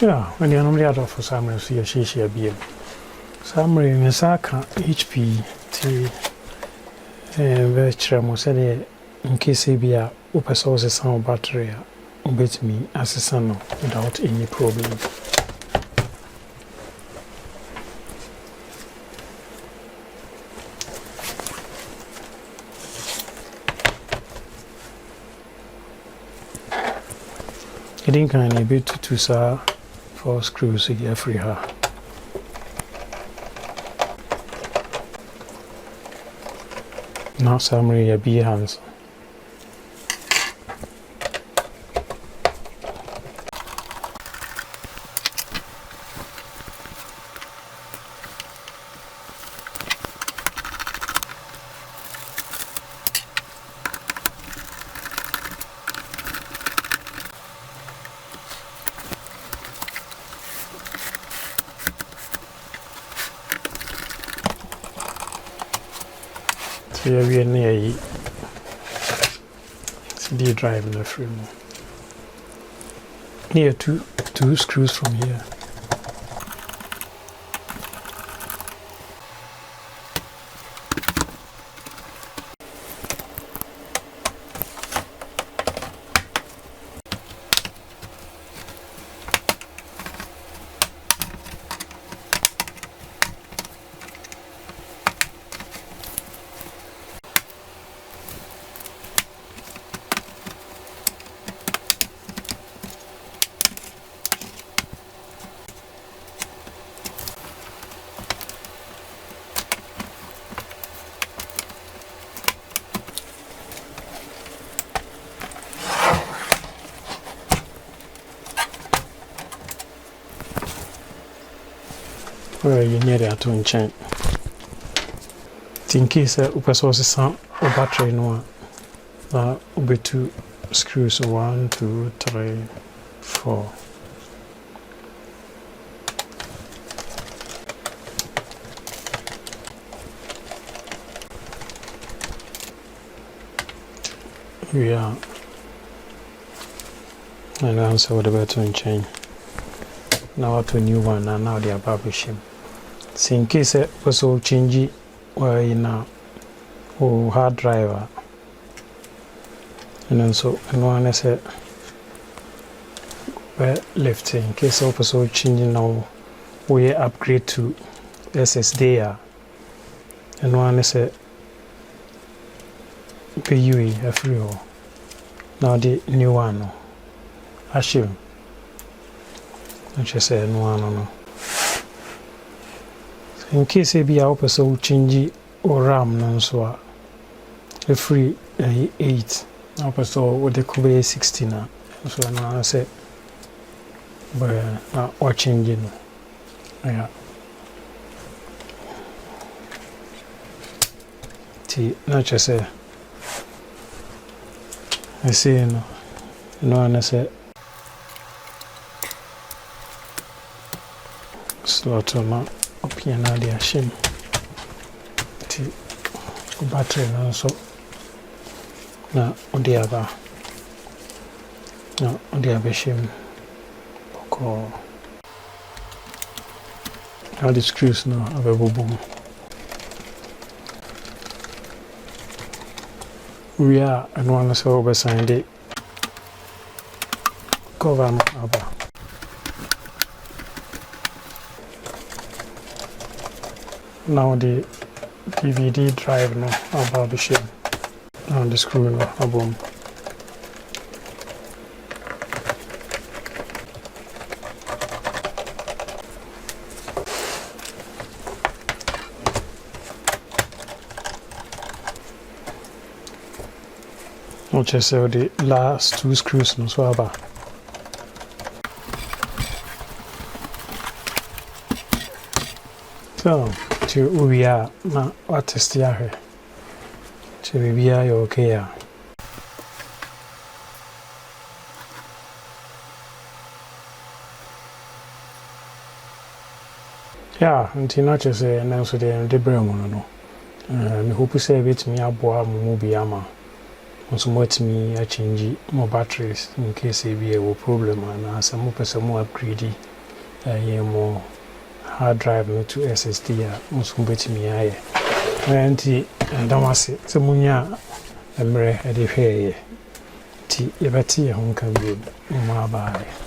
Yeah, when you're normally out of summary, see a share beer. Summary in Saka HP T. Virtual said in case be a upper source sound battery, obey me as a son without any problem. It didn't kind of be to sir 4 screws here free her. Now summary a B hands. Here we are near SSD drive in the frame. Near two screws from here. Where you near that to chain. In case a source sound or battery no will be 2 screws 1, 2, 3, 4. We are and answer what about to chain. Now to a new one and now they are publishing. So in case it was all change or in a hard drive and then so and one is a left in case of also changing now we upgrade to SSD and one is a PUE a free now the new one assume which is a no. In case you be out so change or RAM non so a free 8 up so with the Kobe 16 so now I say but or changing yeah not just say I see no I say slot on up here now they are shame to battery now so now on the other now on the other shame all the screws now have a boom we are and one is over signed it cover about now the DVD drive no about the shape and the screw no abom which is the last 2 screws no so about so we are now what is the here to be okay yeah until not just and also the brain no me hope say bit me aboa mu bi ama nso mo change more batteries in case e be a problem and as mo person mo upgrade more hard drive to SSD nso betimi aye anti ndamase se munya emre e de hweye ti yebeti ho nka bi mo abaye